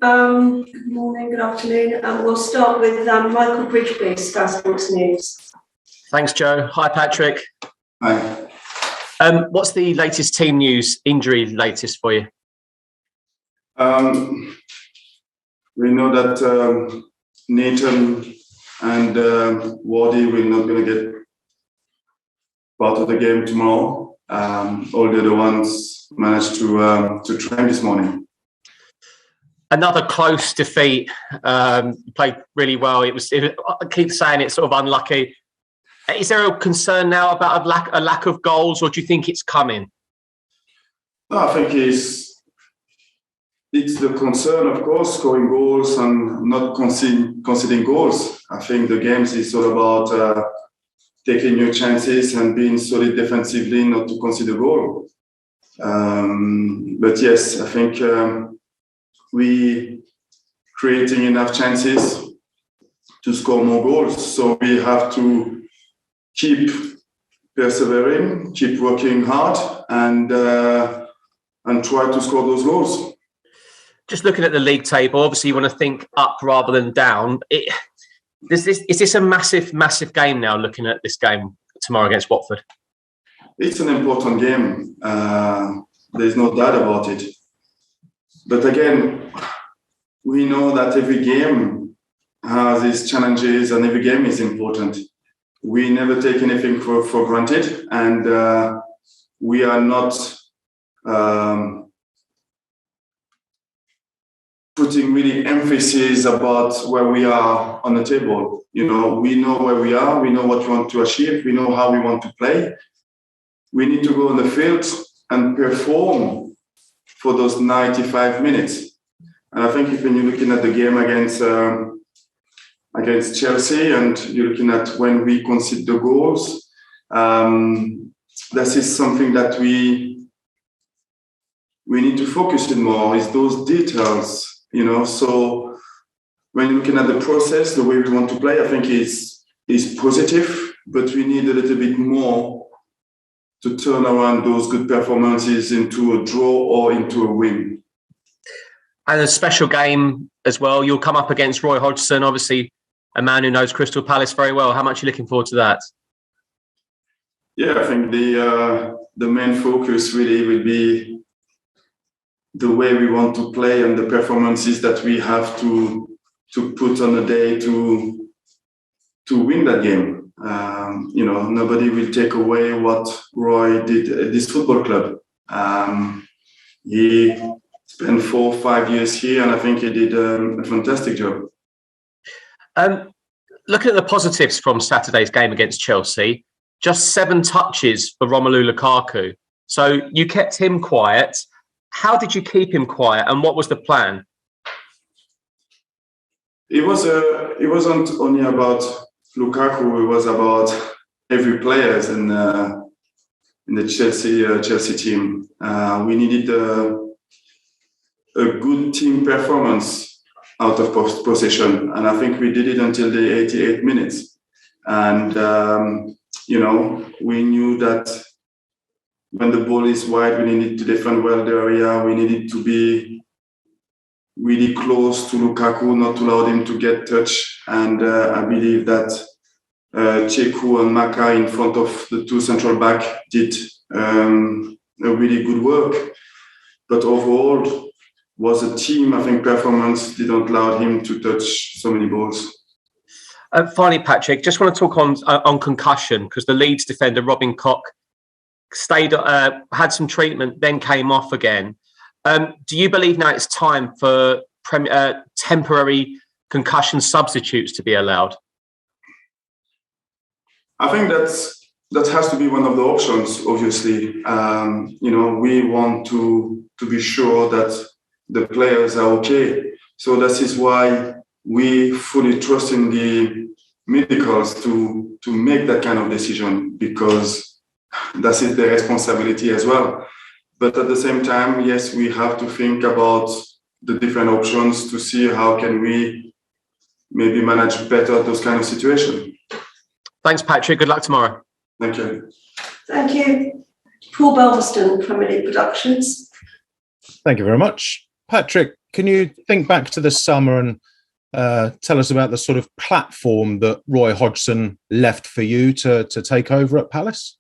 Good morning, good afternoon. We'll start with Michael Bridge, please, Sky Sports News. Thanks, Joe. Hi, Patrick. Hi. What's the latest team news, injury latest for you? We know that Nathan and Wardy will not going to get part of the game tomorrow. All the other ones managed to train this morning. Another close defeat. Played really well. I keep saying it's sort of unlucky. Is there a concern now about a lack of goals, or do you think it's coming? No, I think it's the concern, of course, scoring goals and not conceding goals. I think the games is all about taking your chances and being solid defensively, not to concede a goal. But yes, I think we creating enough chances to score more goals. So we have to keep persevering, keep working hard, and try to score those goals. Just looking at the league table, obviously you want to think up rather than down. Is this a massive game now, looking at this game tomorrow against Watford? It's an important game. There's no doubt about it. But again, we know that every game has its challenges and every game is important. We never take anything for granted, and we are not putting really emphasis about where we are on the table. You know, we know where we are, we know what we want to achieve, we know how we want to play. We need to go on the field and perform for those 95 minutes. And I think if when you're looking at the game against Chelsea and you're looking at when we concede the goals, this is something that we need to focus on more, is those details. You know, so when you're looking at the process, the way we want to play, I think is positive, but we need a little bit more to turn around those good performances into a draw or into a win. And a special game as well. You'll come up against Roy Hodgson, obviously a man who knows Crystal Palace very well. How much are you looking forward to that? Yeah, I think the main focus really will be the way we want to play and the performances that we have to put on a day to win that game. You know, nobody will take away what Roy did at this football club. He spent 4 or 5 years here, and I think he did a fantastic job. Looking at the positives from Saturday's game against Chelsea, just 7 touches for Romelu Lukaku. So you kept him quiet. How did you keep him quiet, and what was the plan? It wasn't only about Lukaku. It was about every player in the Chelsea team. We needed a good team performance out of possession, and I think we did it until the 88 minutes. And you know, we knew that when the ball is wide, we needed to defend well the area. We needed to be really close to Lukaku, not to allow him to get touch. And I believe that Cheku and Maka in front of the 2 central back did a really good work. But overall, was a team, I think, performance didn't allow him to touch so many balls. Finally, Patrick, just want to talk on concussion, because the Leeds defender, Robin Koch, had some treatment, then came off again. Do you believe now it's time for temporary concussion substitutes to be allowed? I think that has to be one of the options, obviously. You know, we want to be sure that the players are okay. So this is why we fully trust in the medicals to make that kind of decision, because that is their responsibility as well. But at the same time, yes, we have to think about the different options to see how can we maybe manage better those kind of situations. Thanks, Patrick. Good luck tomorrow. Thank you. Thank you. Paul Belveston, Premier League Productions. Thank you very much. Patrick, Can you think back to the summer and tell us about the sort of platform that Roy Hodgson left for you to take over at Palace?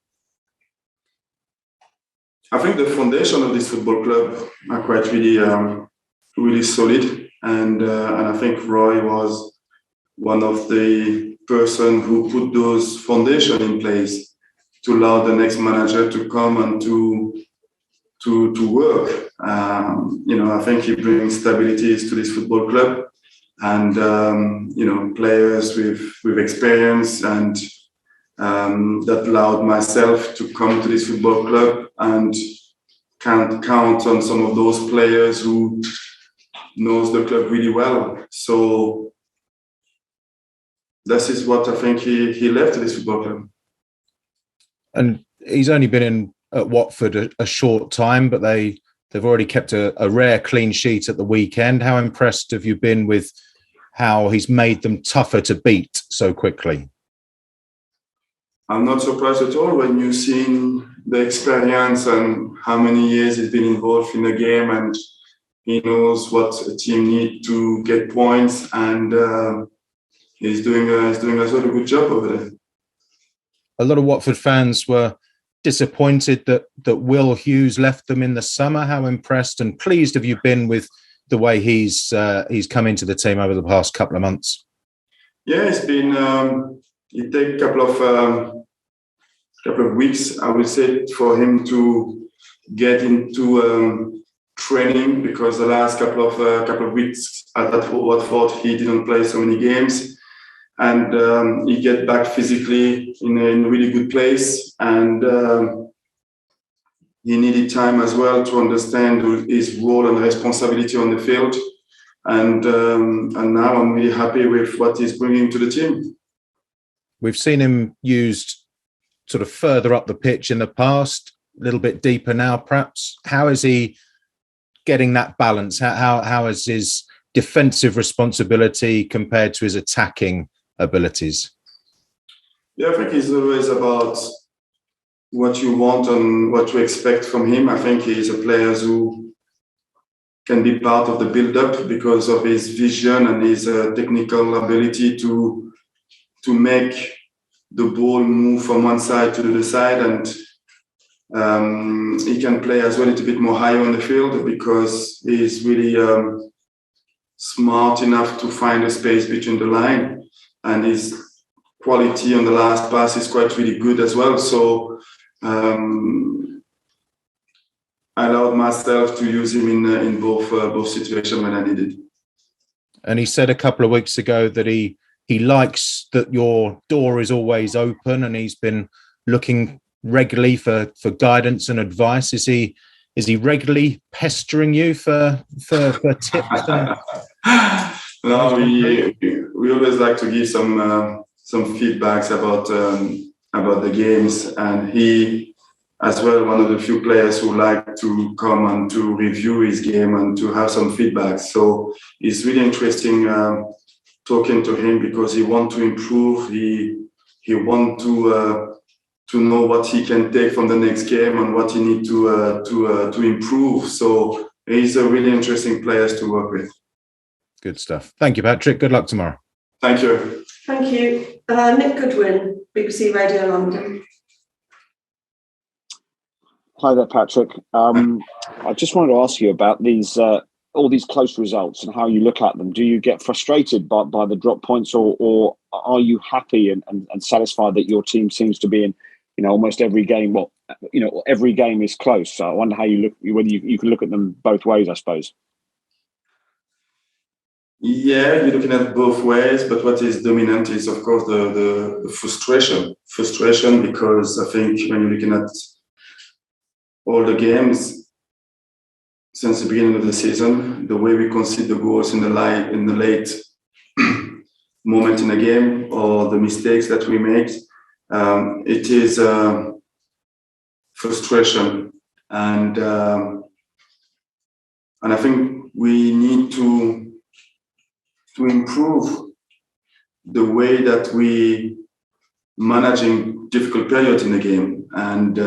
I think the foundation of this football club are quite really solid, and I think Roy was one of the person who put those foundation in place to allow the next manager to come and to work. I think he brings stabilities to this football club, and players with experience, and that allowed myself to come to this football club and can count on some of those players who knows the club really well. So this is what I think he left to this football club. And he's only been at Watford a short time, but they've already kept a rare clean sheet at the weekend. How impressed have you been with how he's made them tougher to beat so quickly? I'm not surprised at all when you've seen the experience and how many years he's been involved in the game, and he knows what a team needs to get points, and he's doing a sort of good job over there. A lot of Watford fans were disappointed that Will Hughes left them in the summer. How impressed and pleased have you been with the way he's come into the team over the past couple of months? Yeah, it's been it take a couple of weeks, I would say, for him to get into training, because the last couple of weeks at Watford he didn't play so many games. And he get back physically in a really good place, and he needed time as well to understand his role and responsibility on the field. And now I'm really happy with what he's bringing to the team. We've seen him used sort of further up the pitch in the past, a little bit deeper now, perhaps. How is he getting that balance? How is his defensive responsibility compared to his attacking abilities? Yeah, I think it's always about what you want and what you expect from him. I think he's a player who can be part of the build-up because of his vision and his technical ability to make the ball move from one side to the other side, and he can play as well a little bit more higher on the field because he's really smart enough to find a space between the line, and his quality on the last pass is quite really good as well. So I allowed myself to use him in both situations when I needed. And he said a couple of weeks ago that he likes that your door is always open, and he's been looking regularly for guidance and advice. Is he regularly pestering you for tips? No, we always like to give some feedbacks about the games, and he as well one of the few players who like to come and to review his game and to have some feedback. So it's really interesting talking to him, because he wants to improve. He wants to know what he can take from the next game and what he needs to improve. So he's a really interesting player to work with. Good stuff. Thank you, Patrick. Good luck tomorrow. Thank you. Thank you. Nick Goodwin, BBC Radio London. Hi there, Patrick. I just wanted to ask you about these all these close results and how you look at them. Do you get frustrated by the drop points, or are you happy and satisfied that your team seems to be in, almost every game? Well, every game is close. So I wonder how you look, whether you can look at them both ways, I suppose. Yeah, you're looking at both ways, but what is dominant is, of course, the frustration. Frustration, because I think when you're looking at all the games since the beginning of the season, the way we concede the goals in the late moment in the game, or the mistakes that we make, it is frustration, and I think we need to improve the way that we managing difficult periods in the game, and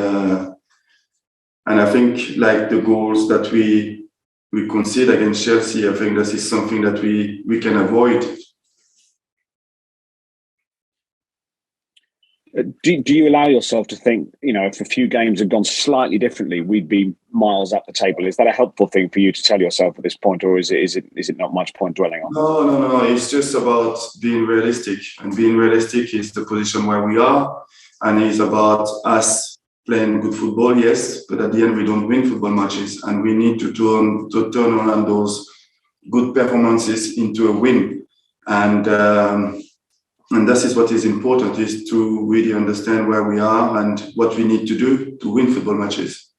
I think like the goals that we we concede against Chelsea. I think this is something that we can avoid. Do you allow yourself to think, if a few games had gone slightly differently, we'd be miles up the table? Is that a helpful thing for you to tell yourself at this point, or is it not much point dwelling on? No. It's just about being realistic, and being realistic is the position where we are, and it's about us playing good football, yes, but at the end we don't win football matches, and we need to turn around those good performances into a win, and this is what is important, is to really understand where we are and what we need to do to win football matches.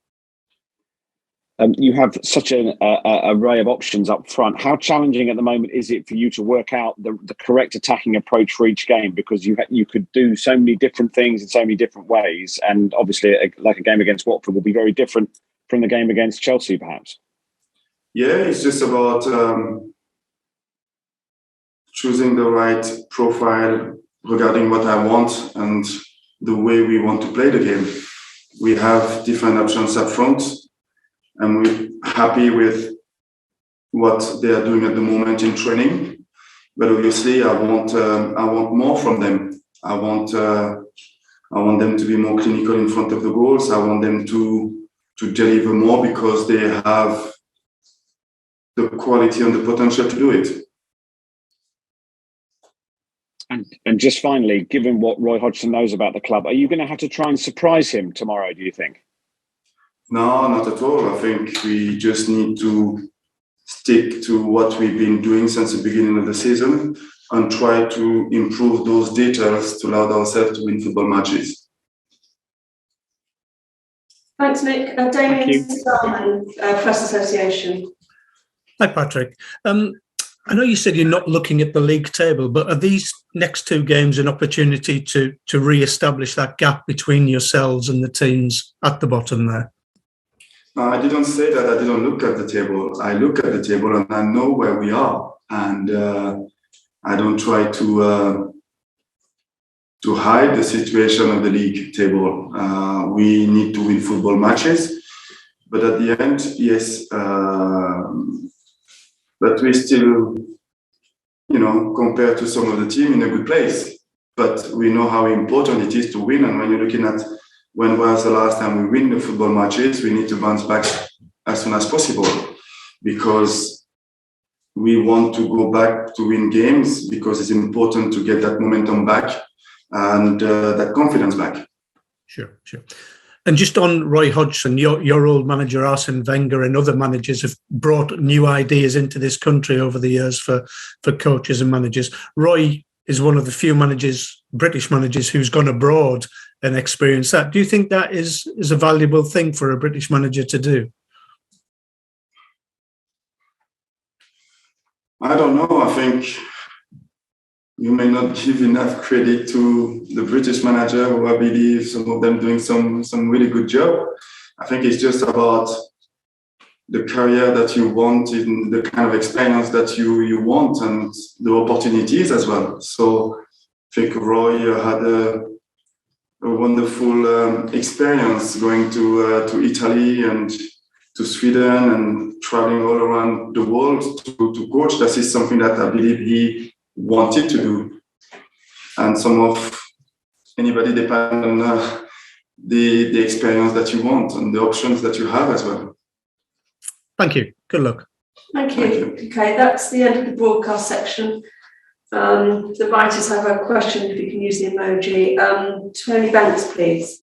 You have such an array of options up front. How challenging at the moment is it for you to work out the correct attacking approach for each game? Because you could do so many different things in so many different ways. And obviously, like a game against Watford will be very different from the game against Chelsea, perhaps. Yeah, it's just about choosing the right profile regarding what I want and the way we want to play the game. We have different options up front, and we're happy with what they are doing at the moment in training. But obviously, I want more from them. I want them to be more clinical in front of the goals. I want them to deliver more, because they have the quality and the potential to do it. And just finally, given what Roy Hodgson knows about the club, are you going to have to try and surprise him tomorrow, do you think? No, not at all. I think we just need to stick to what we've been doing since the beginning of the season and try to improve those details to allow ourselves to win football matches. Thanks, Nick. Damien Starman, Press Association. Hi, Patrick. I know you said you're not looking at the league table, but are these next two games an opportunity to re-establish that gap between yourselves and the teams at the bottom there? I didn't say that I didn't look at the table. I look at the table and I know where we are, and I don't try to hide the situation of the league table. We need to win football matches, but at the end, yes. But we still, compared to some of the team, in a good place. But we know how important it is to win. And when you're looking at when was the last time we win the football matches, we need to bounce back as soon as possible, because we want to go back to win games, because it's important to get that momentum back and that confidence back. Sure. And just on Roy Hodgson, your old manager Arsene Wenger and other managers have brought new ideas into this country over the years for coaches and managers. Roy is one of the few British managers who's gone abroad and experienced that. Do you think that is a valuable thing for a British manager to do? I don't know. I think you may not give enough credit to the British manager, who I believe some of them doing some really good job. I think it's just about the career that you want, in the kind of experience that you want, and the opportunities as well. So I think Roy had a wonderful experience going to Italy and to Sweden and traveling all around the world to coach. That is something that I believe he wanted to do, and anybody depend on the experience that you want and the options that you have as well. Thank you. Good luck. Thank you. Okay, that's the end of the broadcast section. The writers have a question, if you can use the emoji. Tony Banks, please.